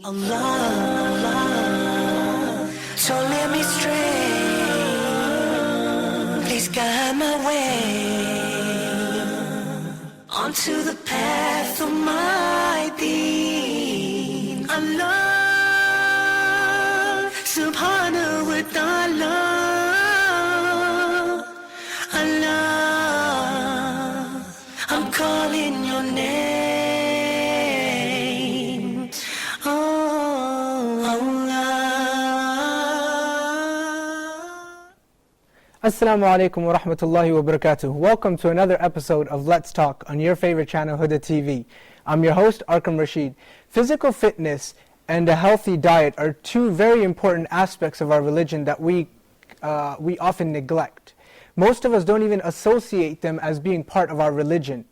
Allah, don't let me stray. Please guide my way onto the path of my deen. Allah, subhanahu wa ta'ala. Allah, I'm calling your name. Assalamu alaikum wa rahmatullahi wa barakatuh. Welcome to another episode of Let's Talk on your favorite channel, Huda TV. I'm your host, Arkham Rashid. Physical fitness and a healthy diet are two very important aspects of our religion that we often neglect. Most of us don't even associate them as being part of our religion.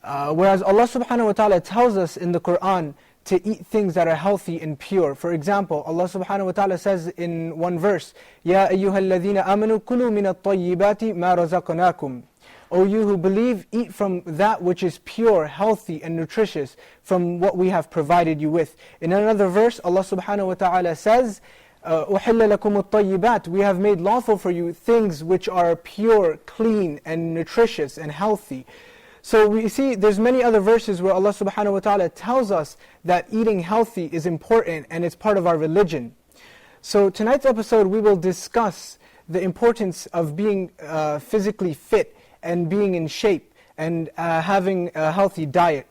Whereas Allah subhanahu wa ta'ala tells us in the Quran to eat things that are healthy and pure. For example, Allah subhanahu wa ta'ala says in one verse, Ya ayyuhal ladhina amanu kulu min at-tayyibati ma razaqnakum. O you who believe, eat from that which is pure, healthy and nutritious from what we have provided you with. In another verse, Allah subhanahu wa ta'ala says, أُحِلَّ لَكُمُ الطَّيِّبَاتِ. We have made lawful for you things which are pure, clean and nutritious and healthy. So we see there's many other verses where Allah subhanahu wa ta'ala tells us that eating healthy is important and it's part of our religion. So tonight's episode we will discuss the importance of being physically fit and being in shape and having a healthy diet.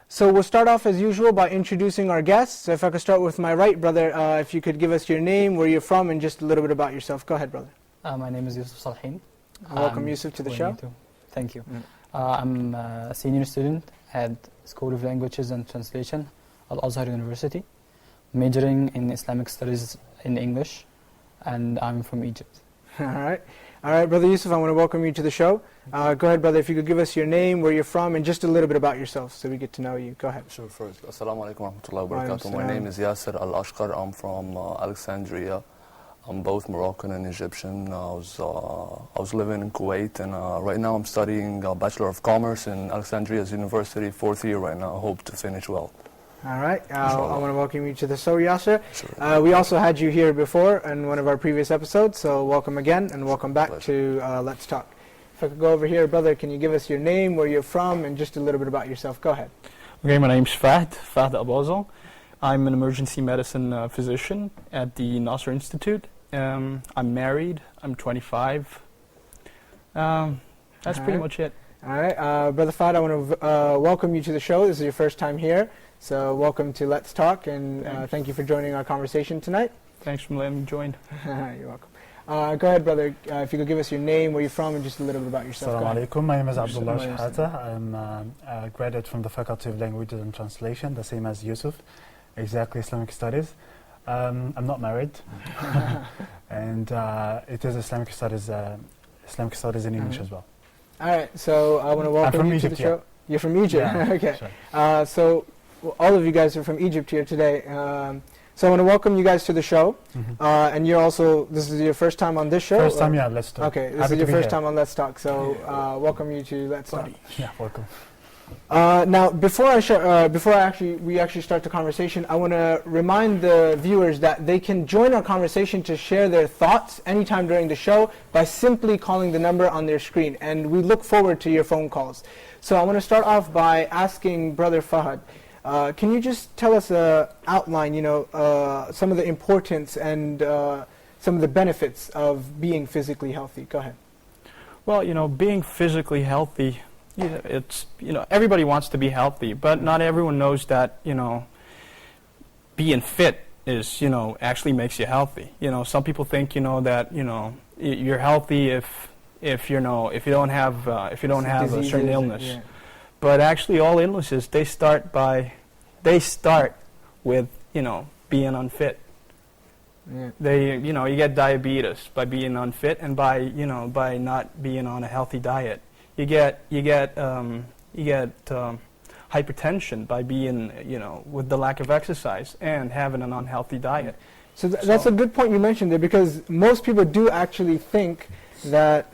So we'll start off as usual by introducing our guests. So if I could start with my right brother, if you could give us your name, where you're from, and just a little bit about yourself. Go ahead, brother. My name is Yusuf Salhin. Welcome Yusuf to the show. Thank you. I'm a senior student at School of Languages and Translation, Al-Azhar University, majoring in Islamic Studies in English, and I'm from Egypt. Alright, Brother Yusuf, I want to welcome you to the show. Go ahead, brother, if you could give us your name, where you're from, and just a little bit about yourself so we get to know you. Go ahead. Sure, first. Assalamu alaikum wa rahmatullahi wa barakatuh. My name is Yasser Al-Ashqar. I'm from Alexandria. I'm both Moroccan and Egyptian. I was living in Kuwait, and right now I'm studying Bachelor of Commerce in Alexandria's University, 4th year right now. I hope to finish well. Alright, I want to welcome you to the show, Yasser. Sure. We also had you here before in one of our previous episodes, so welcome again and welcome back Pleasure. to Let's Talk. If I could go over here, brother, can you give us your name, where you're from, and just a little bit about yourself? Go ahead. Okay, my name's Fahd Abazal. I'm an emergency medicine physician at the Nasser Institute. I'm married. I'm 25. That's pretty much it. Alright, Brother Fahd, I want to welcome you to the show. This is your first time here, so welcome to Let's Talk, and thank you for joining our conversation tonight. Thanks for letting me join. You're welcome. Go ahead, brother, if you could give us your name, where you're from, and just a little bit about yourself. Assalamu alaikum. My name is Abdullah Shahata. I'm a graduate from the Faculty of Languages and Translation, the same as Yusuf, exactly Islamic Studies. I'm not married, and it is Islamic Studies in English as well. Alright, so I want to welcome you Egypt, to the show. You're from Egypt? Yeah, okay. sure. So all of you guys are from Egypt here today. So I want to welcome you guys to the show. And you're also, this is your first time on this show? First time, yeah, Let's Talk. Okay, this Happy is your to be first here. time on Let's Talk, so welcome you to Let's Talk. Yeah, welcome. Now, before we actually start the conversation, I want to remind the viewers that they can join our conversation to share their thoughts anytime during the show by simply calling the number on their screen, and we look forward to your phone calls. So I want to start off by asking Brother Fahd, can you just tell us an outline, some of the importance and some of the benefits of being physically healthy? Go ahead. Well, being physically healthy, it's everybody wants to be healthy, but not everyone knows that being fit is actually makes you healthy. Some people think that you're healthy if you don't have a certain illness. Yeah. But actually, all illnesses they start with being unfit. Yeah. You get diabetes by being unfit, and by not being on a healthy diet. You get hypertension by being with the lack of exercise and having an unhealthy diet. So that's a good point you mentioned there, because most people do actually think that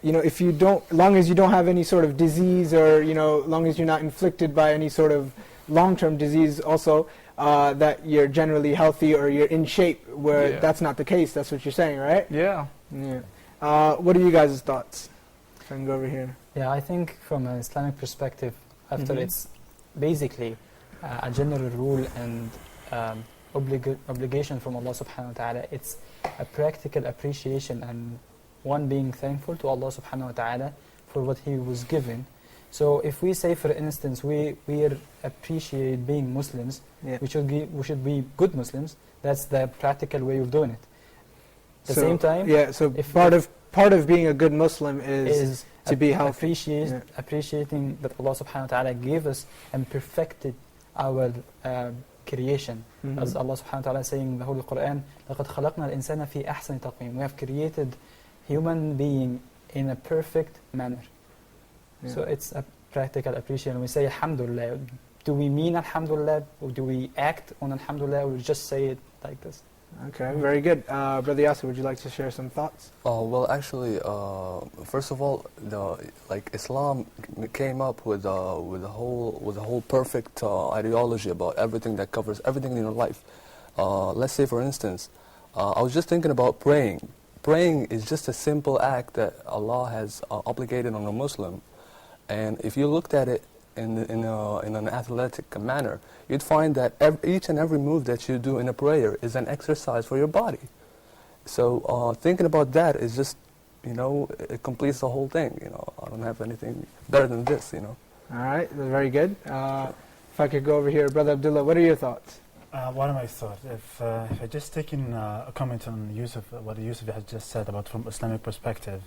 if you don't, long as you don't have any sort of disease, or long as you're not inflicted by any sort of long-term disease also, that you're generally healthy or you're in shape, where Yeah. that's not the case. That's what you're saying, right? Yeah. Yeah. What are you guys' thoughts? If I can go over here. Yeah, I think from an Islamic perspective, after Mhm. it's basically a general rule and obligation from Allah subhanahu wa ta'ala, it's a practical appreciation and one being thankful to Allah subhanahu wa ta'ala for what He was given. So if we say, for instance, we appreciate being Muslims, Yeah. we should be good Muslims. That's the practical way of doing it. At the So, same time, yeah. So if- part of being a good Muslim is to be healthy. Yeah. appreciating that Allah subhanahu wa ta'ala gave us and perfected our creation. Mhm. As Allah subhanahu wa ta'ala is saying in the Holy Quran, لَقَدْ خَلَقْنَا الْإِنسَانَ فِي أَحْسَنِ تَقْوِيمٍ. We have created human being in a perfect manner. Yeah. So it's a practical appreciation. When we say Alhamdulillah, do we mean Alhamdulillah, or do we act on Alhamdulillah, or just say it like this? Okay, very good. Brother Yasser, would you like to share some thoughts? Well, actually, first of all, Islam came up with a whole perfect ideology about everything that covers everything in your life. Let's say, for instance, I was just thinking about praying. Praying is just a simple act that Allah has obligated on a Muslim, and if you looked at it in an athletic manner, you'd find that each and every move that you do in a prayer is an exercise for your body. So thinking about that is just, it completes the whole thing. I don't have anything better than this. All right, very good. If I could go over here, Brother Abdullah, what are your thoughts? What are my thoughts? If I just taking a comment on what Yusuf has just said about from Islamic perspective,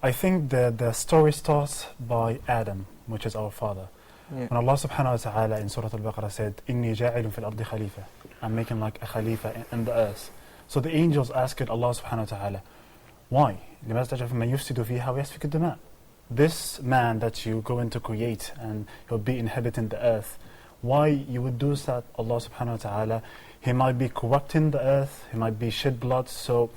I think the story starts by Adam, which is our father. Yeah. When Allah subhanahu wa ta'ala in Surah Al-Baqarah said, إِنِّي جَاعِلٌ فِي الْأَرْضِ خَلِيفَةً, I'm making like a khalifa in the earth. So the angels asked Allah subhanahu wa ta'ala, why? لماذا تجعل من يفسد فيها ويسفك الدماء? This man that you're going to create and he'll be inhabiting the earth, why you would do that? Allah subhanahu wa ta'ala, he might be corrupting the earth, he might be shed blood. So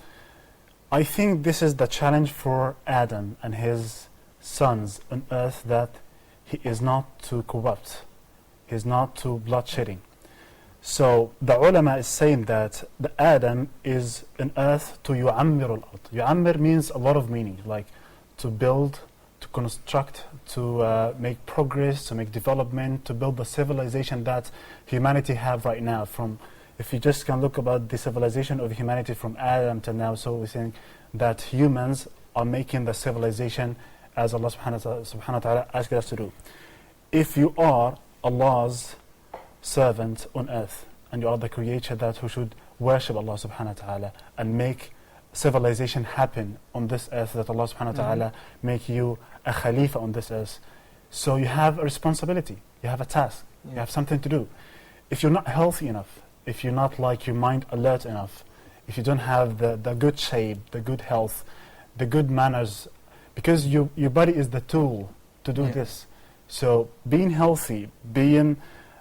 I think this is the challenge for Adam and his sons on earth, that he is not too corrupt, he is not too bloodshedding. So the ulama is saying that the Adam is on earth to yu'ammir al-ard. Yu'ammir means a lot of meaning, like to build, to construct, to make progress, to make development, to build the civilization that humanity have right now. From, if you just can look about the civilization of humanity from Adam to now, so we think that humans are making the civilization as Allah subhanahu wa ta'ala asked us to do. If you are Allah's servant on earth, and you are the creator that who should worship Allah subhanahu wa ta'ala and make civilization happen on this earth, that Allah subhanahu wa ta'ala make you a khalifa on this earth. So you have a responsibility, you have a task, you have something to do. If you're not healthy enough, if you're not like your mind alert enough, if you don't have the good shape, the good health, the good manners, because your body is the tool to do this. So being healthy, being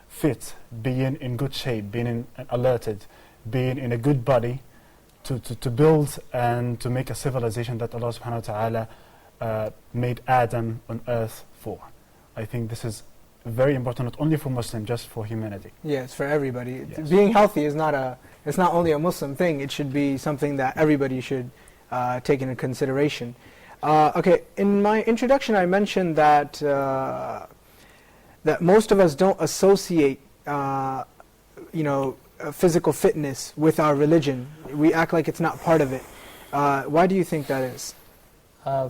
fit, being in good shape, being alerted, being in a good body, to build and to make a civilization that Allah subhanahu wa ta'ala made Adam on earth for. I think this is very important, not only for Muslims, just for humanity. Yeah, it's for everybody. Yes. Being healthy is it's not only a Muslim thing, it should be something that everybody should take into consideration. Okay, in my introduction I mentioned that that most of us don't associate physical fitness with our religion. We act like it's not part of it. Why do you think that is?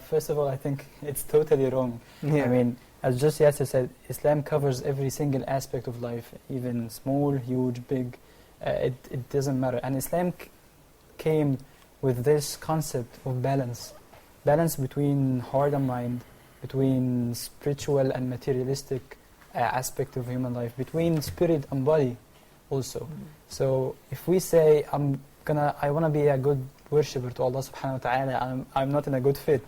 First of all, I think it's totally wrong. Yeah. I mean, as just Yasser said, Islam covers every single aspect of life, even small, huge, big. It doesn't matter. And Islam came with this concept of balance. Balance between heart and mind, between spiritual and materialistic aspect of human life, between spirit and body also. So if we say, I want to be a good worshipper to Allah subhanahu wa ta'ala, I'm not in a good fit,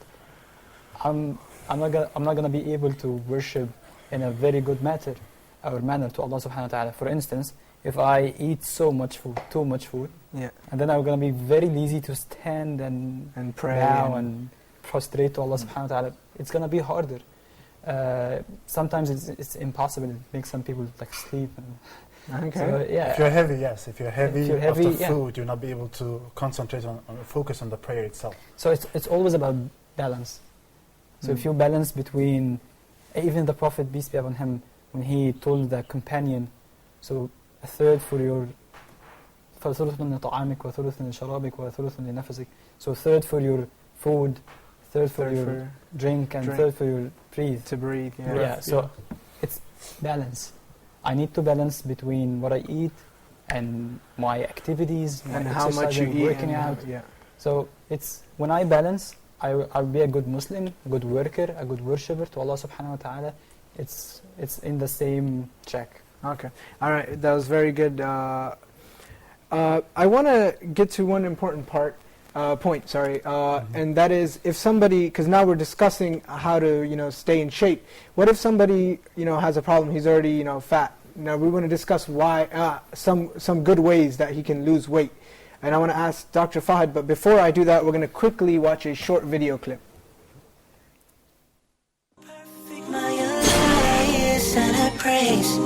I'm not gonna be able to worship in a very good manner to Allah subhanahu wa ta'ala. For instance, if I eat too much food, and then I'm gonna be very lazy to stand and pray bow and prostrate to Allah subhanahu wa ta'ala, it's gonna be harder. Sometimes it's impossible. It makes some people like sleep. Okay. So, yeah. If you're heavy, yes. If you're heavy, you're heavy, after yeah. food, you'll not be able to concentrate on focus on the prayer itself. So it's always about balance. So if you balance between, even the Prophet, peace be upon him, when he told the companion, so a third for your فَثُلُثٌ لِطَعَامِكَ وَثُلُثٌ لِشَرَابِكَ وَثُلُثٌ لِنَفَسِكَ. So third for your food, third for your drink, and third for your breathe. To breathe, yeah. Yeah, so it's balance. I need to balance between what I eat and my activities, my And how much you exercising, eat. working and- out. Yeah. So it's when I balance, I'll be a good Muslim, a good worker, a good worshipper to Allah subhanahu wa ta'ala. It's in the same check. Okay. All right. That was very good. I want to get to one important point, and that is if somebody, because now we're discussing how to, stay in shape. What if somebody, has a problem? He's already, fat. Now we want to discuss why some good ways that he can lose weight. And I want to ask Dr. Fahad, but before I do that, we're going to quickly watch a short video clip. Perfect, my eyes, and I praise.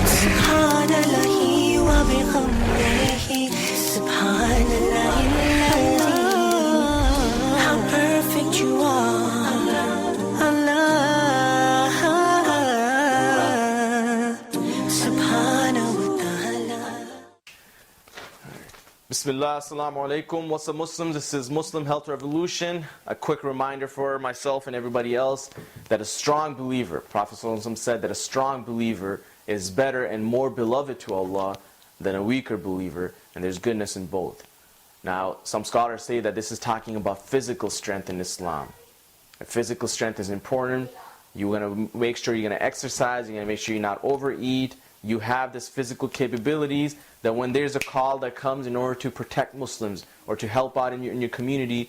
Subhanallahi wa bihamdihi. Subhanallahi al-azim. How perfect you are, Allah. Subhanahu wa ta'ala. Bismillah, assalamu alaikum. What's up, Muslims? This is Muslim Health Revolution. A quick reminder for myself and everybody else that a strong believer, Prophet ﷺ said that a strong believer is better and more beloved to Allah than a weaker believer, and there's goodness in both. Now, some scholars say that this is talking about physical strength in Islam. And physical strength is important. You're going to make sure you're going to exercise, you're going to make sure you not overeat. You have this physical capabilities that when there's a call that comes in order to protect Muslims or to help out in your community,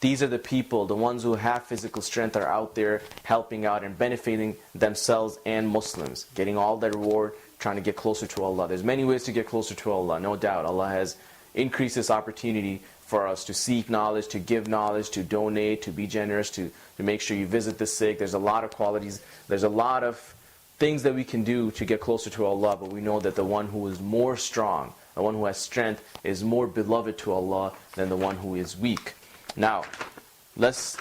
these are the people, the ones who have physical strength are out there helping out and benefiting themselves and Muslims, getting all the reward, trying to get closer to Allah. There's many ways to get closer to Allah, no doubt. Allah has increased this opportunity for us to seek knowledge, to give knowledge, to donate, to be generous, to make sure you visit the sick. There's a lot of qualities, there's a lot of things that we can do to get closer to Allah, but we know that the one who is more strong, the one who has strength, is more beloved to Allah than the one who is weak. Now, let's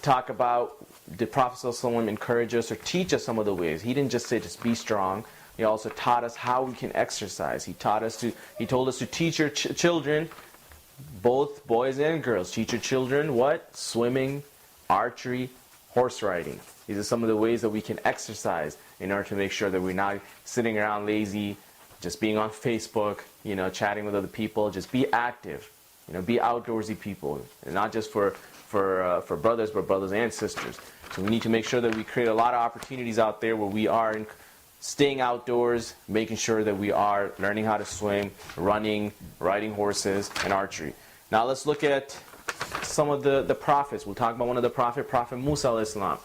talk about, did Prophet ﷺ encourage us or teach us some of the ways? He didn't just say just be strong. He also taught us how we can exercise. He told us to teach your children, both boys and girls, teach your children what? Swimming, archery, horse riding. These are some of the ways that we can exercise in order to make sure that we're not sitting around lazy, just being on Facebook, chatting with other people. Just be active, be outdoorsy people, and not just for brothers, but brothers and sisters. So we need to make sure that we create a lot of opportunities out there where we are staying outdoors, making sure that we are learning how to swim, running, riding horses, and archery. Now let's look at some of the prophets. We'll talk about one of the Prophet Musa alayhi salam.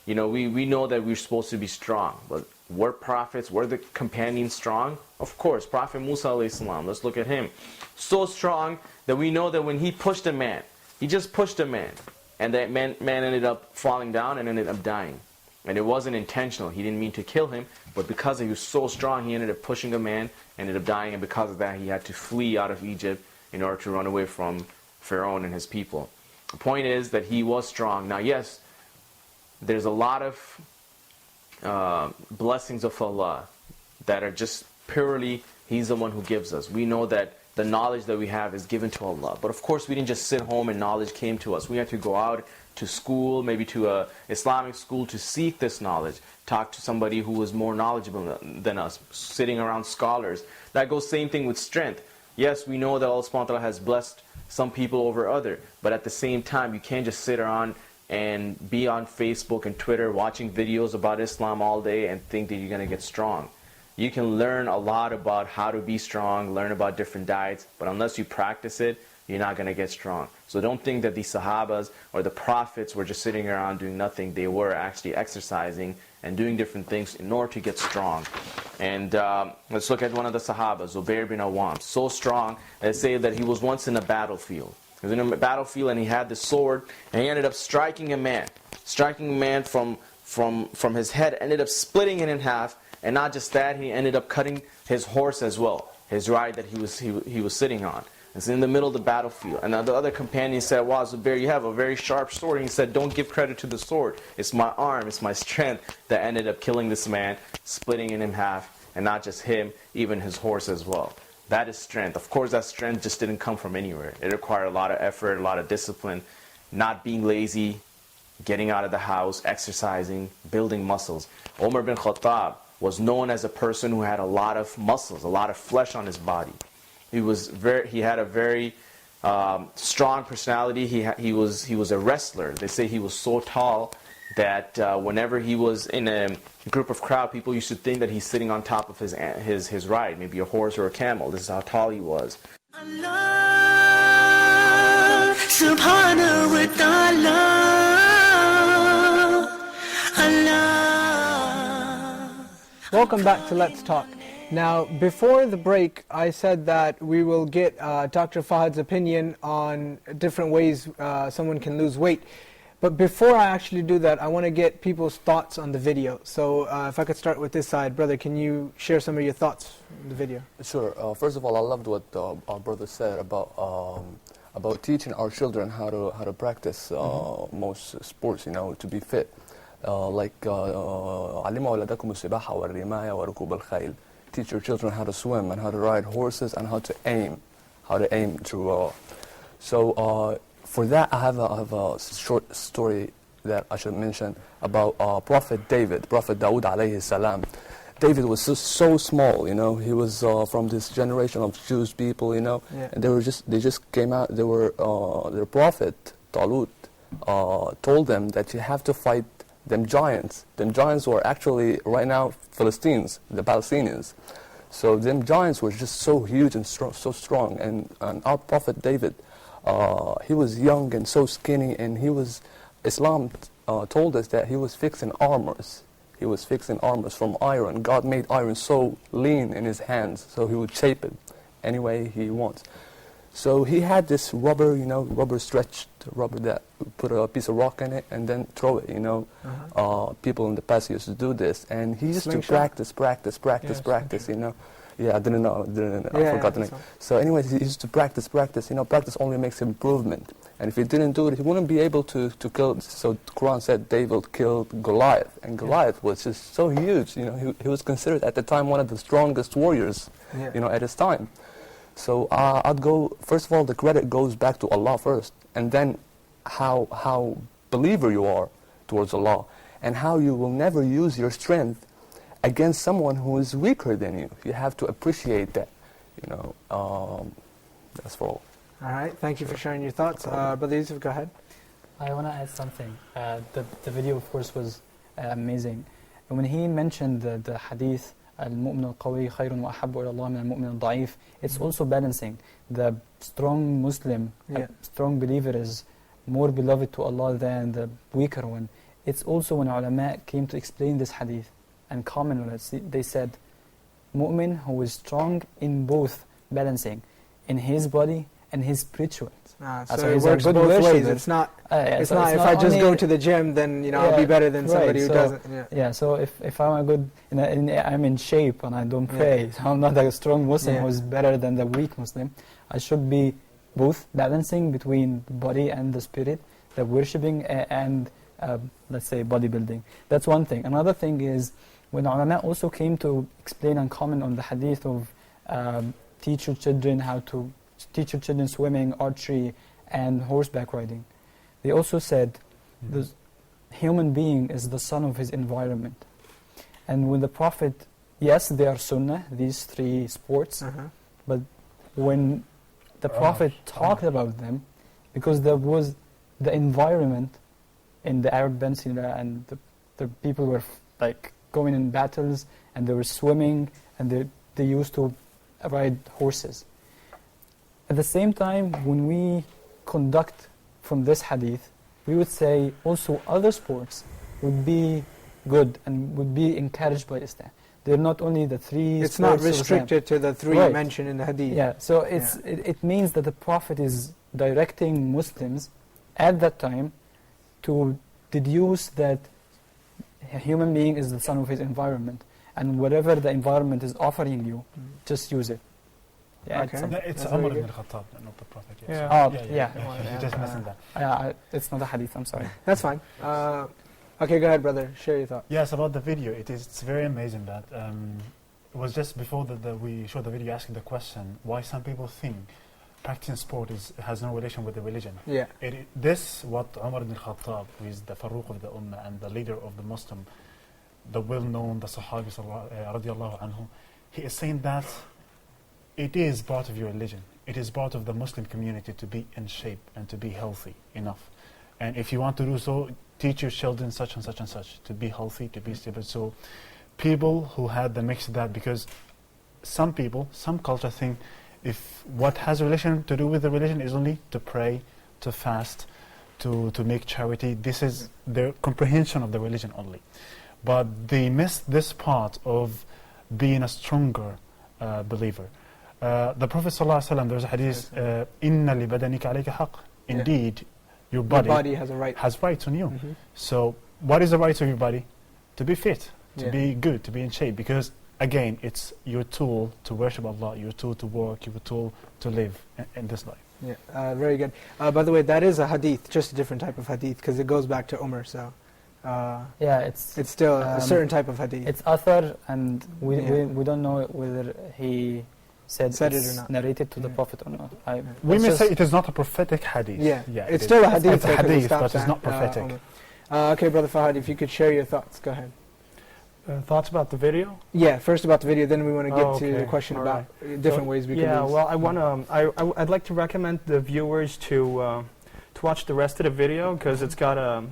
We know that we're supposed to be strong, but were prophets, were the companions strong? Of course, Prophet Musa alayhi salam, let's look at him. So strong that we know that when he pushed a man, he just pushed a man, and that man ended up falling down and ended up dying. And it wasn't intentional. He didn't mean to kill him, but because he was so strong, he ended up pushing a man, ended up dying, and because of that, he had to flee out of Egypt in order to run away from Pharaoh and his people. The point is that he was strong. Now, yes, there's a lot of blessings of Allah that are just purely, He's the one who gives us. We know that the knowledge that we have is given to Allah. But of course, we didn't just sit home and knowledge came to us. We had to go out to school, maybe to an Islamic school, to seek this knowledge. Talk to somebody who was more knowledgeable than us, sitting around scholars. That goes same thing with strength. Yes, we know that Allah subhanahu wa ta'ala has blessed some people over other, but at the same time, you can't just sit around and be on Facebook and Twitter watching videos about Islam all day and think that you're going to get strong. You can learn a lot about how to be strong, learn about different diets, but unless you practice it, you're not going to get strong. So don't think that the Sahabas or the Prophets were just sitting around doing nothing. They were actually exercising and doing different things in order to get strong. And let's look at one of the Sahabas, Zubair bin Awam. So strong, they say that he was once in a battlefield. He was in a battlefield and he had this sword and he ended up striking a man from from his head ended up splitting it in half, and not just that, he ended up cutting his horse as well, his ride that he was sitting on. It's in the middle of the battlefield. And the other companion said, wow, Zubair, you have a very sharp sword. And he said, don't give credit to the sword. It's my arm, it's my strength that ended up killing this man, splitting it in half. And not just him, even his horse as well. That is strength. Of course, that strength just didn't come from anywhere. It required a lot of effort, a lot of discipline, not being lazy, getting out of the house, exercising, building muscles. Omar bin Khattab was known as a person who had a lot of muscles, a lot of flesh on his body. He had a very strong personality. He was a wrestler. They say he was so tall that whenever he was in a group of crowd, people used to think that he's sitting on top of his ride, maybe a horse or a camel. This is how tall he was. Allah, subhanahu wa ta'ala, Allah. Welcome back to Let's Talk. Now, before the break, I said that we will get Dr. Fahad's opinion on different ways someone can lose weight. But before I actually do that, I want to get people's thoughts on the video. So if I could start with this side. Brother, can you share some of your thoughts on the video? Sure. First of all, I loved what our brother said about teaching our children how to practice most sports, to be fit. Like علموا أولادكم السباحة والرماية وركوب الخيل. Teach your children how to swim and how to ride horses and how to aim to. So for that, I have a short story that I should mention about Prophet David, Prophet Dawood alayhi salam. David was so small, He was from this generation of Jewish people, Yeah. And they just came out. Their prophet Talut told them that you have to fight them giants. Them giants were actually right now Philistines, the Palestinians. So them giants were just so huge and so strong. And our Prophet David, he was young and so skinny, and Islam told us that he was fixing armors. He was fixing armors from iron. God made iron so lean in his hands, so he would shape it any way he wants. So he had this rubber, stretched rubber that put a piece of rock in it and then throw it, People in the past used to do this. And he used to practice, Yeah, I didn't know. I forgot the name. So anyways, he used to practice. Practice only makes improvement. And if he didn't do it, he wouldn't be able to kill. So the Quran said David killed Goliath. And Goliath was just so huge. He was considered at the time one of the strongest warriors, at his time. So I'd go, first of all, the credit goes back to Allah first, and then how believer you are towards Allah, and how you will never use your strength against someone who is weaker than you. You have to appreciate that, that's for all. All right, thank you for sharing your thoughts. Brother Yusuf, go ahead. I want to add something. The video, of course, was amazing. And when he mentioned the hadith, المؤمن القوي خير وأحب إلى الله من المؤمن الضعيف. It's also balancing. The strong Muslim, strong believer is more beloved to Allah than the weaker one. It's also when ulama came to explain this hadith and comment on it, they said, mu'min who is strong in both balancing, in his body and his spiritual. So it works both ways. It's not if I just go to the gym, then I'll be better than somebody who doesn't. So if I'm a good, I'm in shape and I don't pray, so I'm not a strong Muslim who's better than the weak Muslim. I should be both balancing between the body and the spirit, the worshipping and let's say bodybuilding. That's one thing. Another thing is when ulama also came to explain and comment on the hadith of teach your children swimming, archery, and horseback riding. They also said the human being is the son of his environment. And when the Prophet, yes, they are sunnah, these three sports, but when the Prophet talked about them, because there was the environment in the Arab Peninsula, and the people were like going in battles, and they were swimming, and they used to ride horses. At the same time, when we conduct from this hadith, we would say also other sports would be good and would be encouraged by Islam. They're not only the three It's sports not restricted to the three mentioned in the hadith. Yeah, so it means that the Prophet is directing Muslims at that time to deduce that a human being is the son of his environment, and whatever the environment is offering you, just use it. Yeah, Okay. It's That's Umar very ibn al-Khattab, not the Prophet. Yes. Yeah. Oh, Yeah. yeah. You just mentioned that. It's not a hadith, I'm sorry. That's fine. Okay, go ahead, brother. Share your thoughts. Yes, about the video, it's very amazing that it was just before we showed the video asking the question why some people think practicing sport has no relation with the religion. Yeah. What Umar ibn Khattab, who is the Faruq of the Ummah and the leader of the Muslim, the well-known, the Sahabi radiallahu anhu, he is saying that it is part of your religion. It is part of the Muslim community to be in shape and to be healthy enough. And if you want to do so, teach your children such and such and such, to be healthy, to be stable. So people who had the mix of that, because some people, some culture think if what has relation to do with the religion is only to pray, to fast, to make charity, this is their comprehension of the religion only. But they miss this part of being a stronger believer. The Prophet ﷺ, there's a hadith, إِنَّ لِبَدَنِكَ عَلَيْكَ حَقٍّ. Indeed, your body has a right. has rights on you. Mhm. So what is the rights of your body? To be fit, to Yeah. be good, to be in shape. Because again, it's your tool to worship Allah, your tool to work, your tool to live in this life. Yeah, very good. By the way, that is a hadith, just a different type of hadith, because it goes back to Umar, so Yeah, it's it's still a certain type of hadith. It's author, and Yeah. we don't know whether he said Said it it's or not. narrated to the Yeah. Prophet or not. We it's may just- say it is not a prophetic hadith. Yeah, it it's is. still a hadith. It's a because it hadith, stops but it's at, not prophetic. Umar. Okay, Brother Fahad, if you could share your thoughts, go ahead. Thoughts about the video? Yeah, first about the video, then we want to get Oh, to the okay. question All about different ways we can Yeah, lose. well, I want to. I'd like to recommend the viewers to watch the rest of the video because it's got a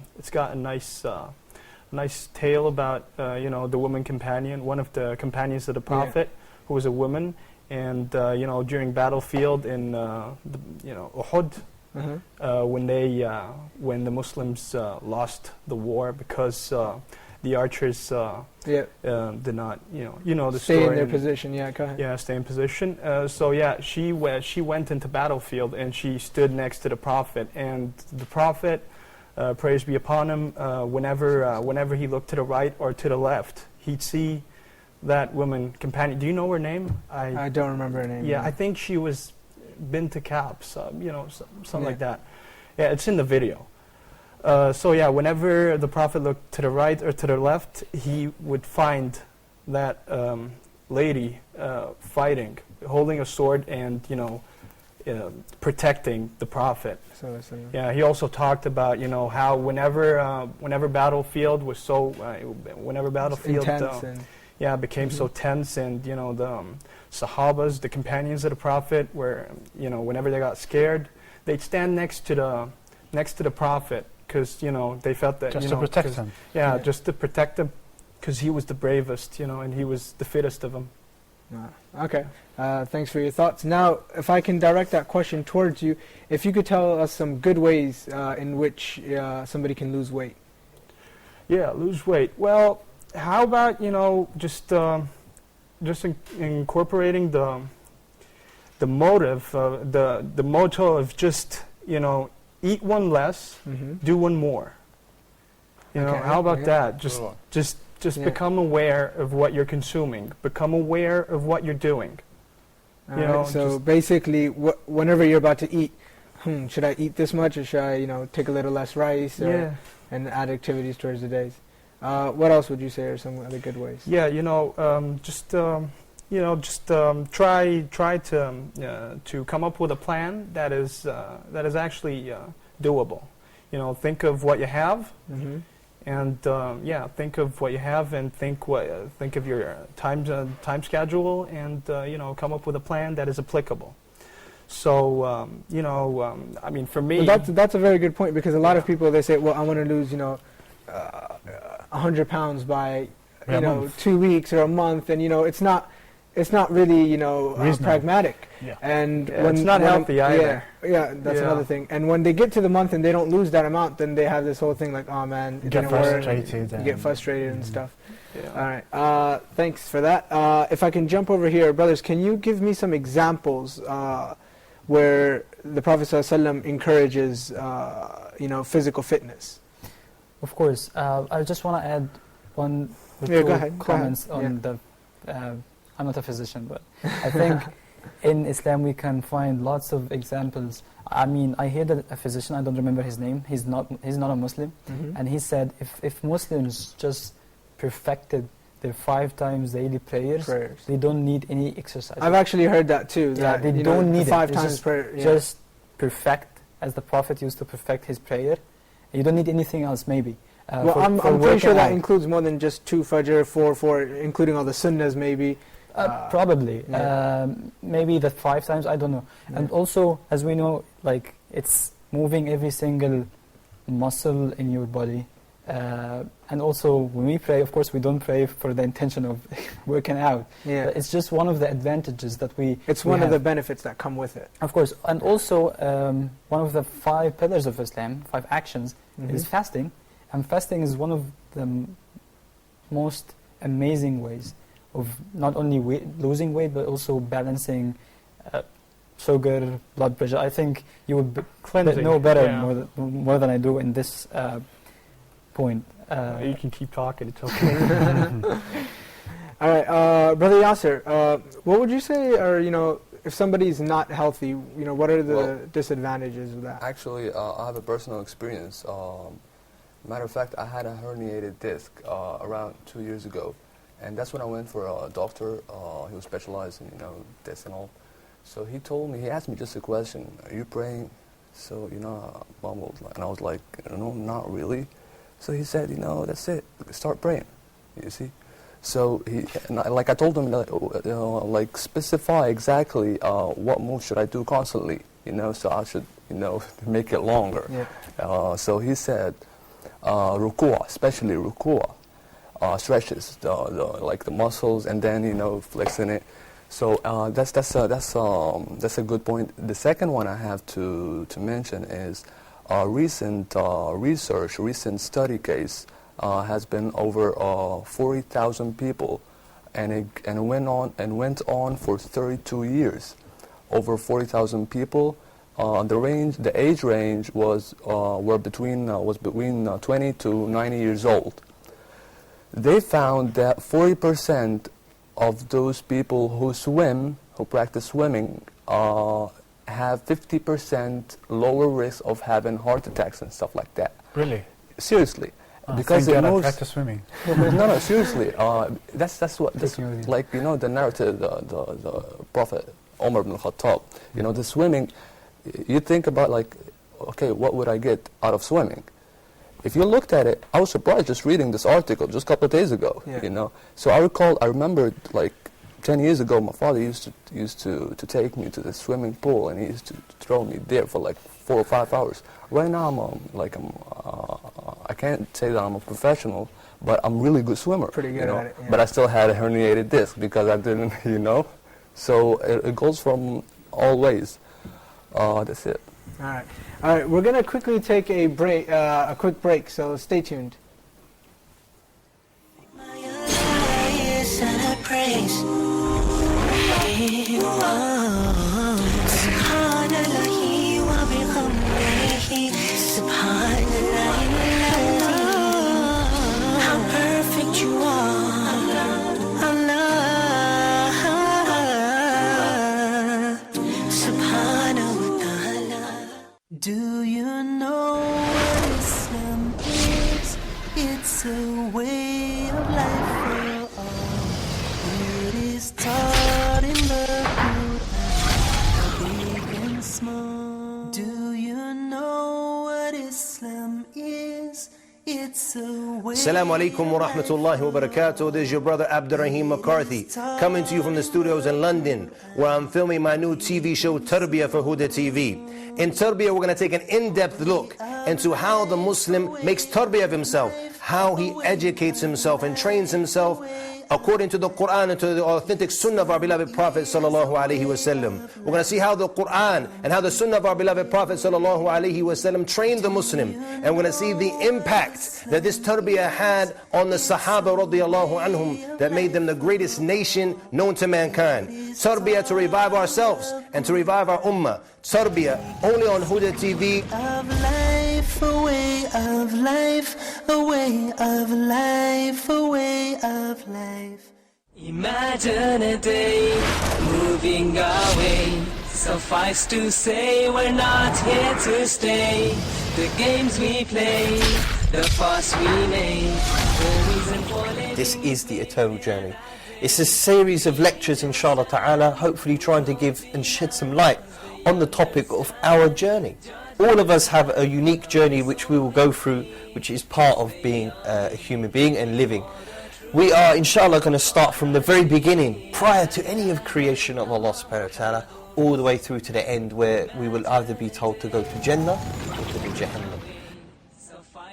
nice tale about the woman companion, one of the companions of the Prophet, who was a woman, and during battlefield in Uhud, when the Muslims lost the war because the archers did not the stay story in their and- position. Yeah, go ahead. yeah, stay in position. She went into battlefield and she stood next to the Prophet. And the Prophet, praise be upon him, whenever he looked to the right or to the left, he'd see that woman companion. Do you know her name? I don't remember her name. Yeah, I think she was Bint Ka'b, something like that. Yeah, it's in the video. Whenever the Prophet looked to the right or to the left, he would find that lady fighting, holding a sword and, protecting the Prophet. So, Yeah, he also talked about, how whenever battlefield was so, whenever battlefield intense and became so tense, and the Sahabas, the companions of the Prophet, were whenever they got scared, they'd stand next to the Prophet because they felt that Just to protect him. Yeah, just to protect him, because he was the bravest, and he was the fittest of them. Okay, thanks for your thoughts. Now, if I can direct that question towards you, if you could tell us some good ways in which somebody can lose weight. Yeah, lose weight. Well, how about just incorporating the motive, the motto of just eat one less, do one more. Okay, How about okay. that? Just Yeah. become aware of what you're consuming. Become aware of what you're doing. Alright, so basically, whenever you're about to eat, should I eat this much, or should I, take a little less rice, and add activities towards the days? What else would you say are some other good ways? Yeah, try to come up with a plan that is actually doable. Think of what you have, and think of what you have, and think of your time schedule, and come up with a plan that is applicable. So I mean, for me, Well, that's a very good point, because a lot of people, they say, well, I want to lose 100 pounds by 2 weeks or a month, and it's not really pragmatic. Yeah. And it's not healthy either. Yeah, that's another thing. And when they get to the month and they don't lose that amount, then they have this whole thing like, oh man, it didn't work. You get frustrated and stuff. Yeah. All right, thanks for that. If I can jump over here, brothers, can you give me some examples where the Prophet ﷺ encourages physical fitness? Of course. I just want to add one or Yeah, two go ahead. comments on the. I'm not a physician, but I think in Islam we can find lots of examples. I mean, I heard that a physician, I don't remember his name, he's not a Muslim, and he said if Muslims just perfected their 5 times daily prayers, they don't need any exercise. I've actually heard that too. Yeah, that, they don't need 5 it. times prayer. Yeah. Just perfect, as the Prophet used to perfect his prayer. You don't need anything else, maybe. Well, I'm pretty sure that includes more than just 2 Fajr, 4, including all the sunnahs maybe. Probably. Yeah. Maybe the 5 times, I don't know. Yeah. And also, as we know, like it's moving every single muscle in your body. And also, when we pray, of course, we don't pray for the intention of working out. Yeah. But it's just one of the advantages that we It's we one have. of the benefits that come with it. Of course. And also, one of the 5 pillars of Islam, 5 actions, is fasting. And fasting is one of the most amazing ways of not only losing weight, but also balancing sugar, blood pressure. I think you would Cleansing. know better Yeah. more than I do in this point. You can keep talking, it's okay. All right, Brother Yasser, what would you say are, if somebody's not healthy, what are the disadvantages of that? Actually, I have a personal experience. Matter of fact, I had a herniated disc around 2 years ago. And that's when I went for a doctor. He was specialized in, disc and all. So he asked me just a question, are you praying? So, I mumbled, and I was like, no, not really. So he said, that's it, start praying, you see. So I told him, specify exactly what move should I do constantly, so I should, make it longer. Yeah. So he said, ruku', especially ruku', stretches the muscles, and then flexing it. So that's a good point. The second one I have to mention is recent research, recent study case has been over 40,000 people, and it went on for 32 years. Over 40,000 people. The age range was between 20 to 90 years old. They found that 40% of those people who practice swimming, have 50% lower risk of having heart attacks and stuff like that. Really? Seriously. Because it moves. practice swimming. No, seriously. That's what the narrative, the Prophet Omar ibn Khattab. The swimming. You think about okay, what would I get out of swimming? If you looked at it, I was surprised just reading this article just a couple of days ago. Yeah. So I remember 10 years ago, my father used to take me to the swimming pool, and he used to throw me there for 4 or 5 hours. Right now, I can't say that I'm a professional, but I'm a really good swimmer. Pretty good at it, yeah. But I still had a herniated disc because I didn't, So it goes from all ways. That's it. All right, we're going to quickly take a break, a quick break, so stay tuned. How perfect you are, Allah, subhanahu wa ta'ala. Do you know what Islam is? It's a way of life for all. It is taught in the Quran, big and small. Do you know what Islam is? It's a way. Assalamu alaikum wa rahmatullahi wa barakatuh. This is your brother Abdurrahim McCarthy, coming to you from the studios in London, where I'm filming my new TV show Tarbiyah for Huda TV. In Tarbiyah, we're going to take an in-depth look into how the Muslim makes Tarbiyah of himself, how he educates himself and trains himself according to the Quran and to the authentic Sunnah of our beloved Prophet sallallahu alaihi wasallam. We're going to see how the Quran and how the Sunnah of our beloved Prophet sallallahu alaihi wasallam trained the Muslim, and we're going to see the impact that this tarbiyah had on the Sahaba radiyallahu anhum, that made them the greatest nation known to mankind. Tarbiyah to revive ourselves and to revive our ummah. Tarbiyah only on Huda TV. Of life life, a way of life, a way of life, a way of life. Imagine a day moving away. Suffice to say we're not here to stay. The games we play, the fuss we make, the reason for living. This is the eternal journey. It's a series of lectures, inshallah ta'ala, hopefully trying to give and shed some light on the topic of our journey. All of us have a unique journey which we will go through, which is part of being a human being and living. We are, inshallah, going to start from the very beginning, prior to any of creation of Allah subhanahu wa ta'ala, all the way through to the end, where we will either be told to go to Jannah or to the Jahannam.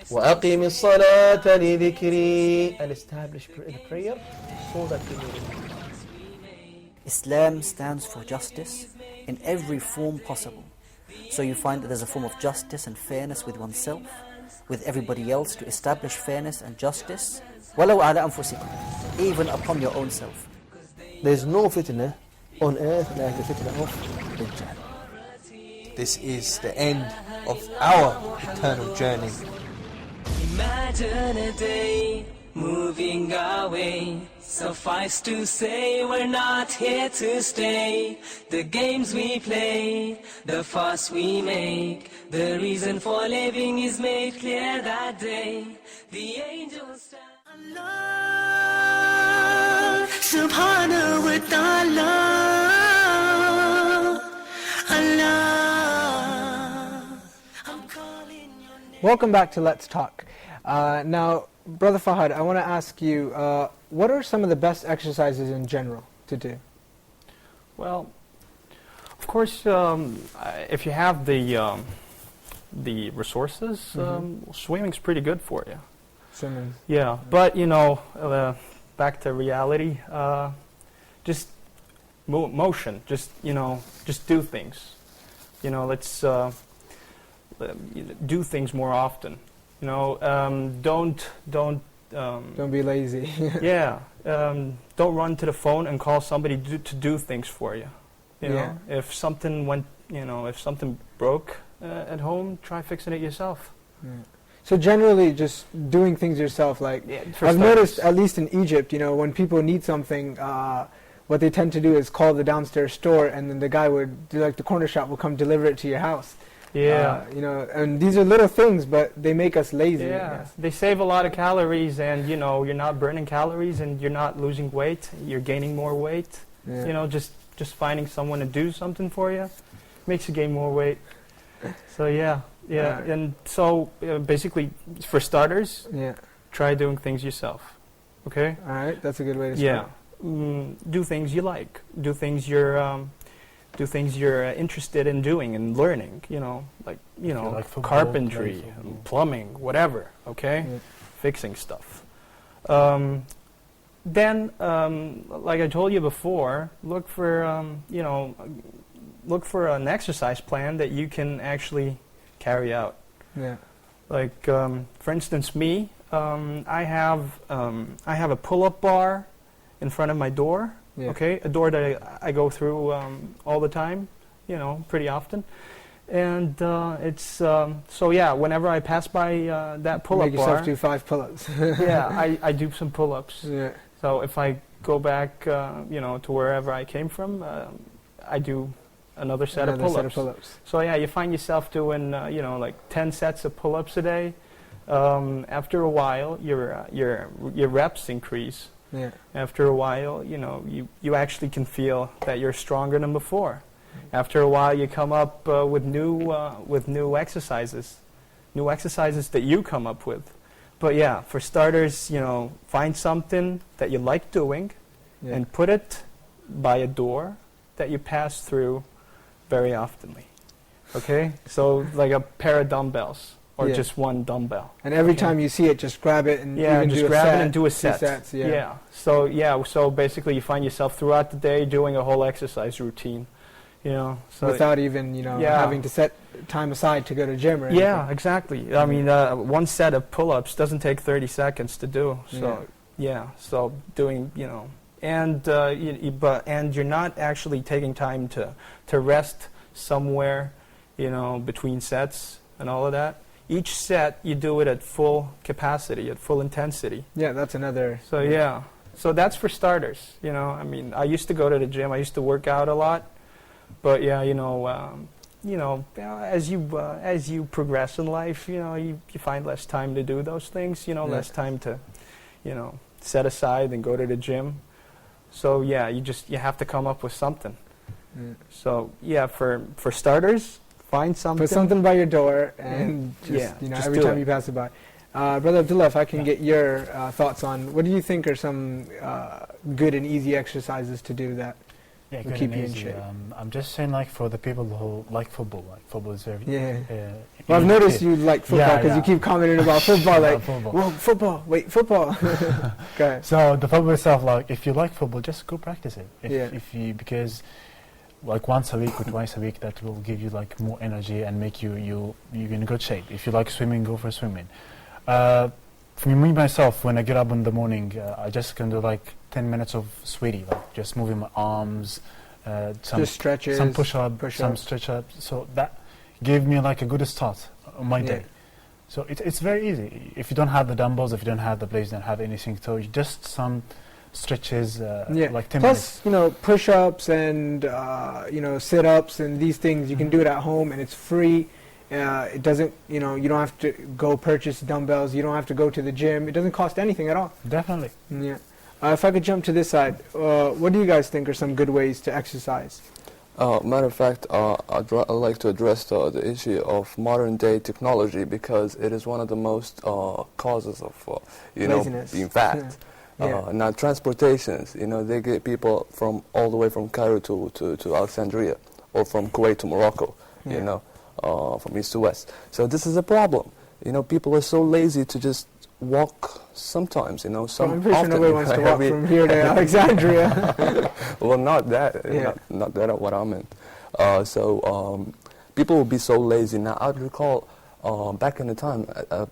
وَأَقِيمِ الصَّلَاةَ لِذِكْرِي, and establish the prayer so that we will. Islam stands for justice in every form possible. So you find that there's a form of justice and fairness with oneself, with everybody else, to establish fairness and justice, وَلَوْ عَلَى أَنفُسِكُمْ, even upon your own self. There's no fitna on earth like the fitna of Dajjal. This is the end of our eternal journey. Imagine a day moving away. Suffice to say we're not here to stay. The games we play, the fuss we make, the reason for living is made clear that day. The angels stand. Allah subhanahu wa ta'ala, Allah, I'm calling your name. Welcome back to Let's Talk. Now, Brother Fahad, I want to ask you, what are some of the best exercises in general to do? Well, of course, if you have the resources, swimming's pretty good for you. Swimming. Yeah, but you know, back to reality. Just motion. Just just do things. Let's do things more often. Don't be lazy. Yeah, don't run to the phone and call somebody to do things for you. You know, if something went, if something broke at home, try fixing it yourself. Yeah. So generally, just doing things yourself. Like I've noticed, at least in Egypt, when people need something, what they tend to do is call the downstairs store, and then the guy would do, like the corner shop will come deliver it to your house. Yeah. And these are little things, but they make us lazy. Yeah. They save a lot of calories, and you're not burning calories, and you're not losing weight. You're gaining more weight. Yeah. Just finding someone to do something for you makes you gain more weight. So yeah. And so basically, for starters, try doing things yourself. Okay. All right, that's a good way to start. Yeah. Do things you like. Do things you're interested in doing and learning. Like football, carpentry, plumbing, whatever. Okay. Yeah. Fixing stuff. Then, like I told you before, look for an exercise plan that you can actually carry out. Yeah. Like for instance, me, I have a pull-up bar in front of my door. Yeah. Okay, a door that I go through all the time, pretty often, and it's so yeah. Whenever I pass by that pull-up bar, make yourself do 5 pull-ups. Yeah, I do some pull-ups. Yeah. So if I go back, to wherever I came from, I do another set of pull-ups. So yeah, you find yourself doing like 10 sets of pull-ups a day. After a while, your reps increase. Yeah. After a while, you actually can feel that you're stronger than before. After a while, you come up with new exercises that you come up with. But yeah, for starters, find something that you like doing, and put it by a door that you pass through very oftenly. Okay, so like a pair of dumbbells. Or just one dumbbell. And every time you see it, just grab it and just grab it and do a set. 2 sets, So basically, you find yourself throughout the day doing a whole exercise routine. So without even having to set time aside to go to gym or anything. Yeah, exactly. I mean, one set of pull-ups doesn't take 30 seconds to do. So so doing and you're not actually taking time to rest somewhere between sets and all of that. each set you do it at full capacity, at full intensity. Yeah, that's another. So yeah, so that's for starters. You know, I mean, I used to go to the gym. I used to work out a lot, but yeah, as you progress in life, you find less time to do those things. Less time to, set aside and go to the gym. So yeah, you have to come up with something. So yeah, for starters, find something. Put something by your door, and just every time you pass it by. Brother Abdullah, if I can get your thoughts on what do you think are some good and easy exercises to do that will keep you in shape? I'm just saying, like, for the people who like football is very well, I've noticed you like football because you keep commenting about football, like football. Whoa, football. Go ahead. So the football itself, like, if you like football, just go practice it. Because like once a week or twice a week, that will give you like more energy and make you in good shape. If you like swimming, go for swimming. For me myself, when I get up in the morning, I just can do like 10 minutes of sweaty, like just moving my arms, some stretches, some push-up, some stretch-ups. So that gave me like a good start on my day. So it's very easy. If you don't have the dumbbells, if you don't have the blades, don't have anything, so just some stretches, like 10 minutes. Plus, push-ups and sit-ups and these things, you can do it at home and it's free. It doesn't, you don't have to go purchase dumbbells. You don't have to go to the gym. It doesn't cost anything at all. Definitely. Yeah. If I could jump to this side, what do you guys think are some good ways to exercise? Matter of fact, I'd like to address the issue of modern day technology because it is one of the most causes of, laziness. Being fat. Now transportations, they get people from all the way from Cairo to Alexandria, or from Kuwait to Morocco, from east to west. So this is a problem. People are so lazy to just walk sometimes, I'm pretty sure nobody wants to walk from here to Alexandria. Well, not that, not that what I meant. People will be so lazy. Now, I recall back in the time,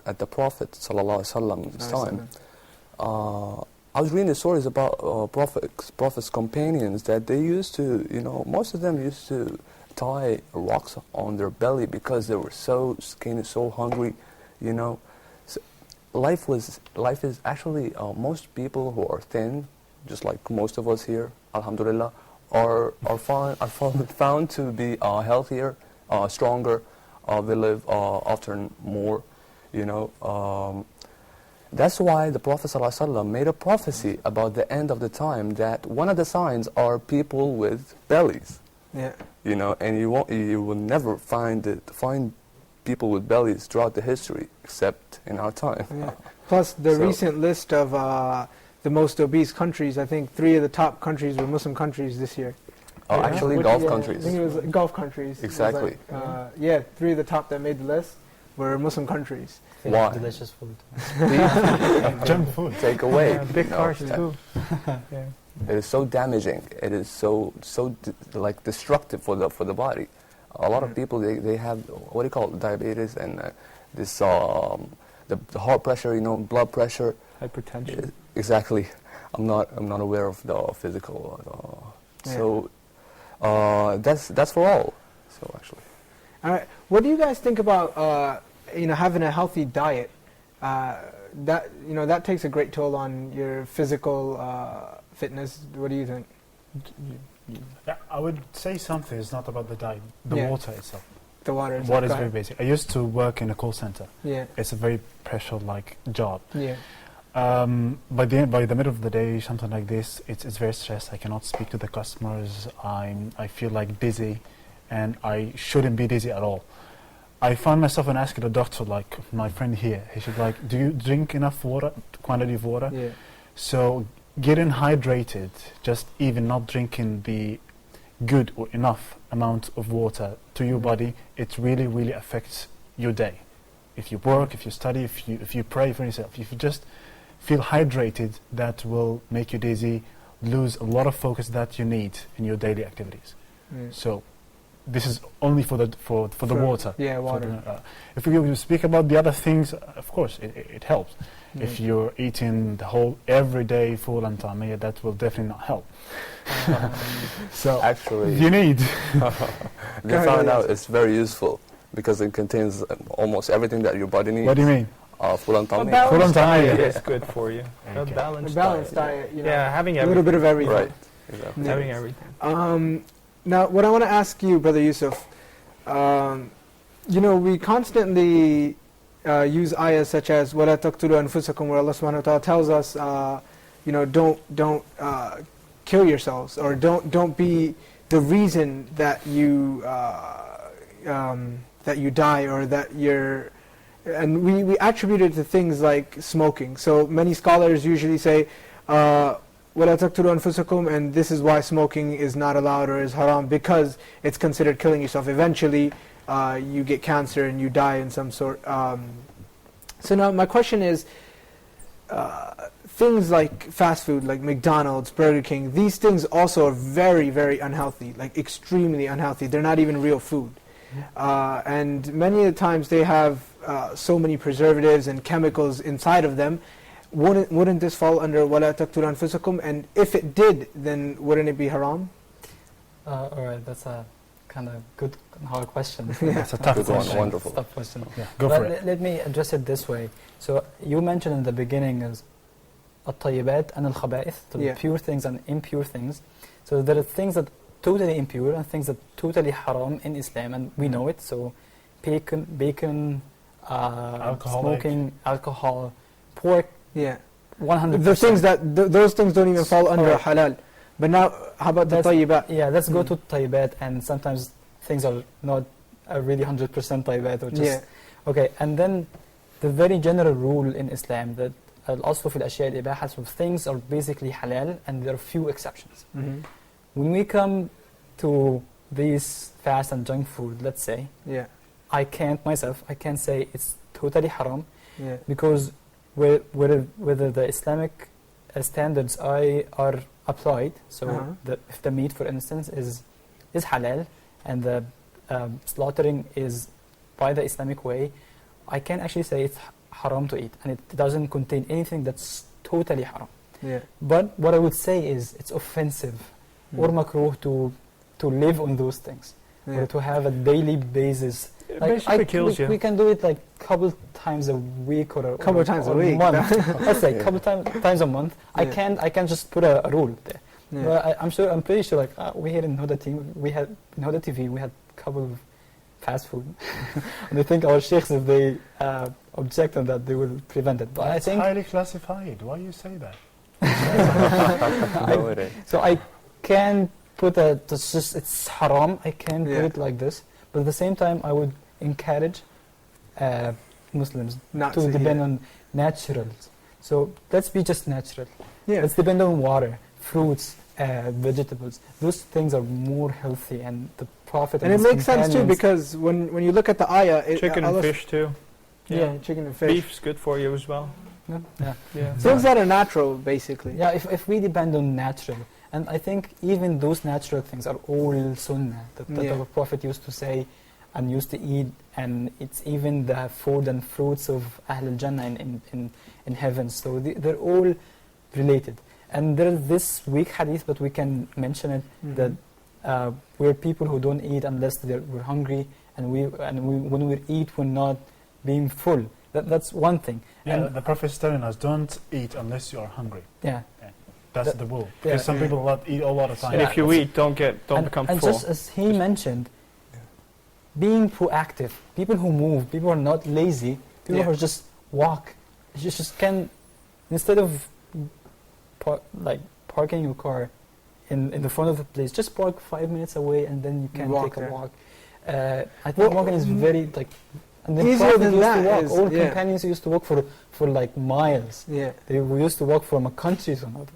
at the Prophet ﷺ's time, I was reading the stories about Prophet's companions that they used to, most of them used to tie rocks on their belly because they were so skinny, so hungry, So life is actually, most people who are thin, just like most of us here, alhamdulillah, are found to be healthier, stronger, they live often more, That's why the Prophet ﷺ made a prophecy about the end of the time that one of the signs are people with bellies. Yeah. And you will never find people with bellies throughout the history except in our time. Yeah. Plus the recent list of the most obese countries, I think 3 of the top countries were Muslim countries this year. Oh, actually Gulf countries. I think it was Gulf countries. Exactly. 3 of the top that made the list were Muslim countries. Why? Delicious food. Junk food. Take away. Big cars too. It is so damaging. It is so destructive for the body. A lot of people they have what do you call it, diabetes and this the heart pressure, blood pressure, hypertension. Exactly. I'm not aware of the physical. So that's for all. So actually. All right. What do you guys think about having a healthy diet? That takes a great toll on your physical fitness. What do you think? Yeah, I would say something. It's not about the diet. The water itself. The water itself. Water is very basic. I used to work in a call center. Yeah. It's a very pressure-like job. Yeah. By the middle of the day, something like this, it's very stressed. I cannot speak to the customers. I feel like dizzy, and I shouldn't be dizzy at all. I found myself and asking the doctor, like my friend here, he said, like, do you drink enough water, quantity of water? Yeah. So getting hydrated, just even not drinking the good or enough amount of water to your body, it really, really affects your day. If you work, if you study, if you pray for yourself, if you just feel hydrated, that will make you dizzy, lose a lot of focus that you need in your daily activities. So this is only for the water. Yeah, water. If we speak about the other things, of course, it helps. If you're eating the whole everyday full and tamiyah, that will definitely not help. So actually, you need. They found out it's very useful. because it contains almost everything that your body needs. What do you mean? Full and tummy. Full and tummy. Is good for you. Okay. A balanced diet, you know, yeah, having a little bit of everything. Right. Exactly. Having everything. Now, what I want to ask you, Brother Yusuf, you know, we constantly use ayahs such as وَلَا تَقْتُلُوا أَنفُسَكُمْ, where Allah subhanahu wa ta'ala tells us, you know, don't kill yourselves, or don't be the reason that you die, or that you're. And we attribute it to things like smoking. So many scholars usually say, وَلَا تَقْتُلُوا أَنفُسَكُمْ, and this is why smoking is not allowed or is haram, because it's considered killing yourself. Eventually, you get cancer and you die in some sort. So now my question is, things like fast food, like McDonald's, Burger King, these things also are very, very unhealthy, like extremely unhealthy. They're not even real food. And many of the times they have so many preservatives and chemicals inside of them. Wouldn't this fall under وَلَا تَقْتُلُوا أَنفُسَكُمْ? And if it did, then wouldn't it be haram? Alright, that's a kind of good, hard question. That's a tough question. Wonderful. Tough question. Yeah, go for it. Let me address it this way. So you mentioned in the beginning is الطيبات and الخبائث, the pure things and impure things. So there are things that totally impure and things that totally haram in Islam, and we know it. So bacon, smoking, alcohol, pork. Yeah, 100%. the things that those things don't even fall under halal. But now, how about the tayyibat? Yeah, let's go to tayyibat, and sometimes things are not really 100% tayyibat, or just okay. And then the very general rule in Islam that al-aslu fil ashya al-ibaha, so things are basically halal, and there are few exceptions. When we come to these fast and junk food, let's say, I can't say it's totally haram, because whether the Islamic standards are applied, so if the meat, for instance, is halal, and the slaughtering is by the Islamic way, I can actually say it's haram to eat, and it doesn't contain anything that's totally haram. But what I would say is it's offensive or makruh to live on those things, or to have a daily basis. It basically kills you. We can do it like a couple times a week, or couple times a week. Month. Let's say couple times a month. I can just put a rule there. Well, I'm pretty sure, like we here in Huda TV, we had a couple of fast food. And I think our sheikhs, if they object on that, they will prevent it. But That's I think highly classified. Why you say that? So I can put it's haram. I can put it like this. But at the same time, I would encourage Muslims to depend on naturals. So let's be just natural. Let's depend on water, fruits, vegetables. Those things are more healthy, and the Prophet and it makes sense too, because when you look at the ayah, chicken and fish too. Yeah, chicken and fish. Beef's good for you as well. Things that are natural, basically. Yeah, if we depend on natural, and I think even those natural things are all sunnah that the Prophet used to say and used to eat, and it's even the food and fruits of Ahl al-Jannah in heaven. So they're all related. And there is this weak hadith, but we can mention it, that we're people who don't eat unless we're hungry, and when we eat, we're not being full. That's one thing. Yeah, the Prophet is telling us, don't eat unless you are hungry. That's the rule. Because some people eat all the time. And if you eat, don't become full. And just as he mentioned, being proactive, people who move, people who are not lazy, people who just walk, just can, instead of parking your car in the front of the place, just park 5 minutes away, and then you can take a walk. I think walking is very and then easier than that. All companions used to walk for like miles. They used to walk from a country to another.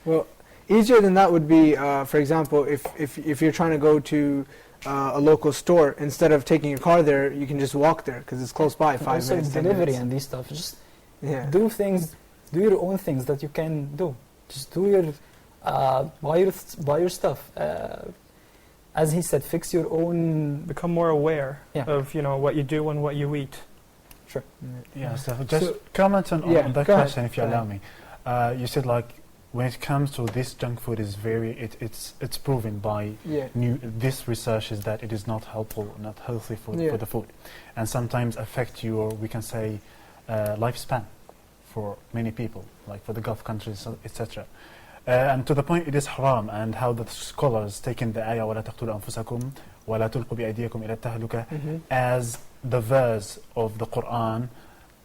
Well, easier than that would be, for example, if you're trying to go to a local store, instead of taking your car there, you can just walk there because it's close by. 5 minutes. Delivery and these stuff. Just do things. Do your own things that you can do. Just do your buy your stuff. As he said, fix your own. Become more aware of what you do and what you eat. Sure. So just comment on that question, if you allow me. You said when it comes to this junk food, is it's proven by this research is that it is not helpful, not healthy for the food, and sometimes affect your, we can say, lifespan for many people, like for the Gulf countries, etc. And to the point, it is haram, and how the scholars taken the ayah وَلَا تَقْتُلُوا أَنفُسَكُمْ وَلَا تُلْقُوا بِأَيْدِيكُم إِلَى التَّهْلُكَةِ as the verse of the Quran,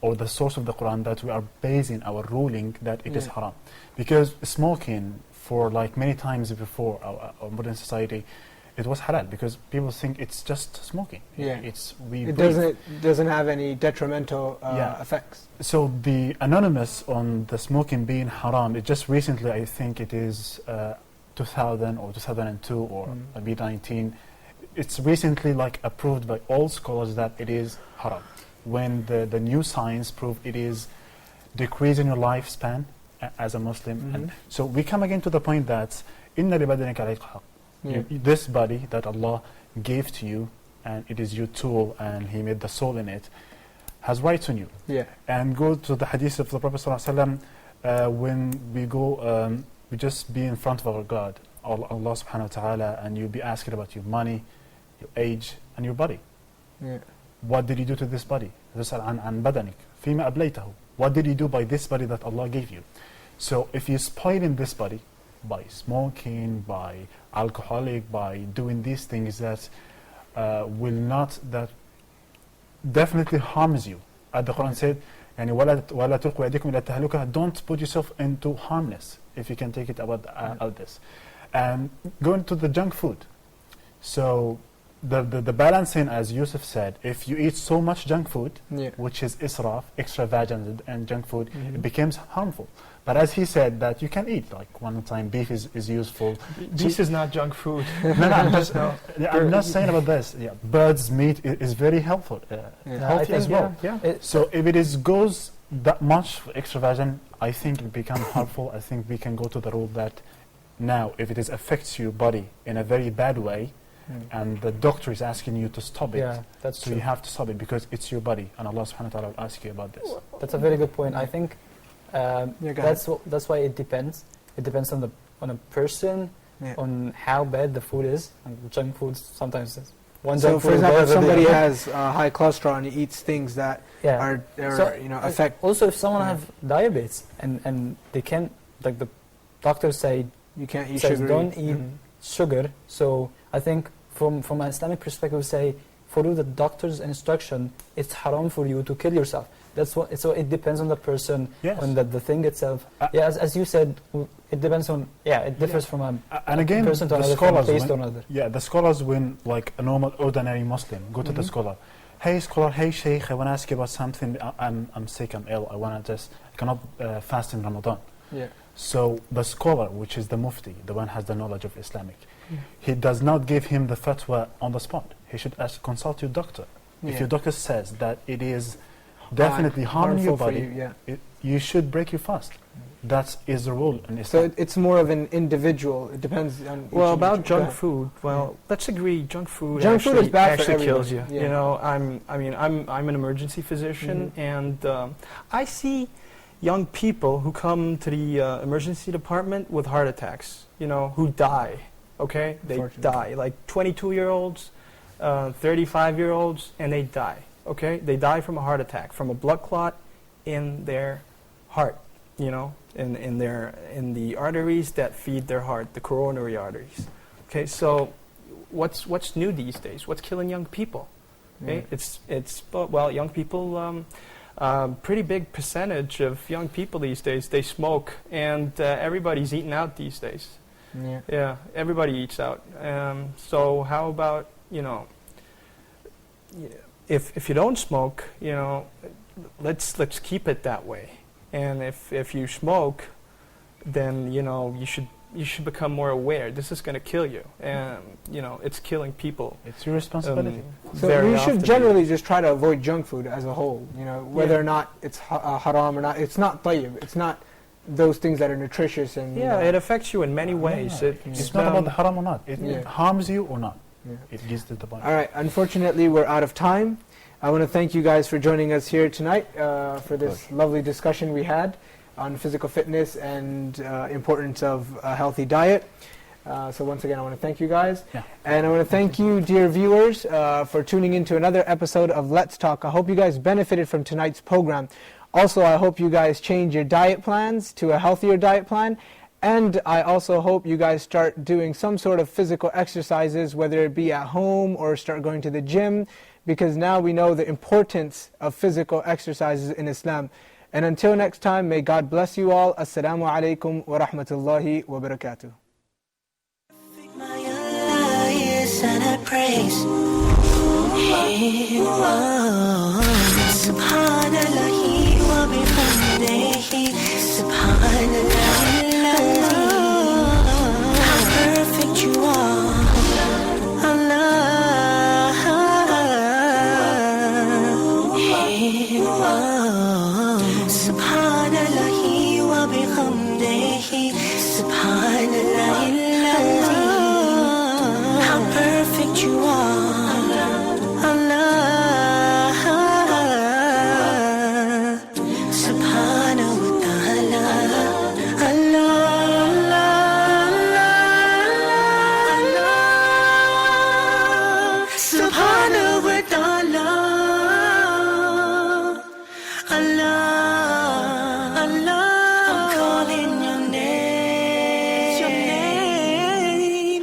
or the source of the Quran, that we are basing our ruling that it is haram. Because smoking, for like many times before our modern society, it was halal, because people think it's just smoking. It doesn't have any detrimental effects. So the anonymous on the smoking being haram, it just recently, I think it is 2000 or 2002 or maybe 19, it's recently like approved by all scholars that it is haram. When the new science proved it is decreasing your lifespan as a Muslim. And so we come again to the point that إِنَّ لِبَدَنِكَ عَلَيْكَ حَقٌّ. This body that Allah gave to you, and it is your tool, and He made the soul in it, has rights on you. And go to the hadith of the Prophet ﷺ, when we go, we just be in front of our God, Allah subhanahu wa ta'ala, and you'll be asking about your money, your age, and your body. What did you do to this body? عن بدنك فيما أبليته. What did you do by this body that Allah gave you? So if you're spoiling this body by smoking, by alcoholic, by doing these things that that definitely harms you. As the Quran said, وَلَا تُلْقُوا أَيْدِيكُمْ إِلَى التَّهْلُكَةِ, don't put yourself into harmness, if you can take it about this. And going to the junk food. So the balancing, as Yusuf said, if you eat so much junk food, which is israf, extravagant and junk food, it becomes harmful. But as he said, that you can eat, like one time beef is useful. Beef is not junk food. I'm not saying about this. Bird's meat is very helpful, healthy as well. So if it goes that much extravagant, I think it becomes harmful. I think we can go to the rule that now, if it affects your body in a very bad way, and the doctor is asking you to stop it, that's so true. you have to stop it, because it's your body, and Allah subhanahu wa ta'ala will ask you about this. That's a very good point. I think that's why it depends. It depends on a person, on how bad the food is. And junk food sometimes is one junk food. For example, if somebody has high cholesterol and he eats things that are affect. Also, if someone have diabetes and they can't, like the doctors say, you can't eat sugar. sugar. Don't eat sugar. So I think from an Islamic perspective, say follow the doctor's instruction. It's haram for you to kill yourself. That's what. So it depends on the person, on the thing itself. As you said, it depends on. It differs from a person to another, from a place to another. The scholars, when like a normal, ordinary Muslim, go to the scholar. Hey scholar, hey sheikh, I want to ask you about something. I'm sick, I'm ill. I cannot fast in Ramadan. So the scholar, which is the mufti, the one has the knowledge of Islamic, he does not give him the fatwa on the spot. He should consult your doctor. If your doctor says that it is definitely harming your body, you should break your fast. That is the rule in Islam. So it's more of an individual. It depends on. About junk food. Well, let's agree. Junk food is bad actually for kills you. You know, I'm an emergency physician, and I see young people who come to the emergency department with heart attacks. You know, who die. Okay, they die. Like 22-year-olds, 35-year-olds, and they die. Okay, they die from a heart attack, from a blood clot in their heart. You know, in the arteries that feed their heart, the coronary arteries. Okay, so what's new these days? What's killing young people? Okay, young people. Pretty big percentage of young people these days, they smoke, and everybody's eating out these days. Everybody eats out. So how about, if you don't smoke, let's keep it that way. And if you smoke, then you should become more aware. This is going to kill you, and it's killing people. It's your responsibility. So we should generally just try to avoid junk food as a whole. Whether or not it's haram or not. It's not tayyib. It's not those things that are nutritious and. It affects you in many ways. It's not about the haram or not. It harms you or not. It gives the point. All right. Unfortunately, we're out of time. I want to thank you guys for joining us here tonight for this lovely discussion we had. on physical fitness and importance of a healthy diet. So once again, I want to thank you guys. Yeah. And I want to thank you, dear viewers, for tuning into another episode of Let's Talk. I hope you guys benefited from tonight's program. Also, I hope you guys change your diet plans to a healthier diet plan. And I also hope you guys start doing some sort of physical exercises, whether it be at home or start going to the gym, because now we know the importance of physical exercises in Islam. And until next time, may God bless you all. Assalamu alaikum wa rahmatullahi wa barakatuh. My Allah is and I praise Him. Subhanallah wa bihamdihi. Subhanallah. How perfect you are, Allah. Subhanallah wa bihamdihi. Subhanallah. How perfect you are, Allah. Subhanahu wa ta'ala. Allah, Subhanahu wa ta'ala. Allah, Allah. I'm calling your name,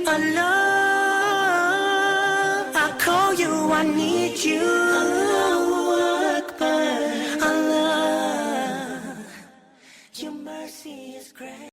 Allah. I call you, I need you.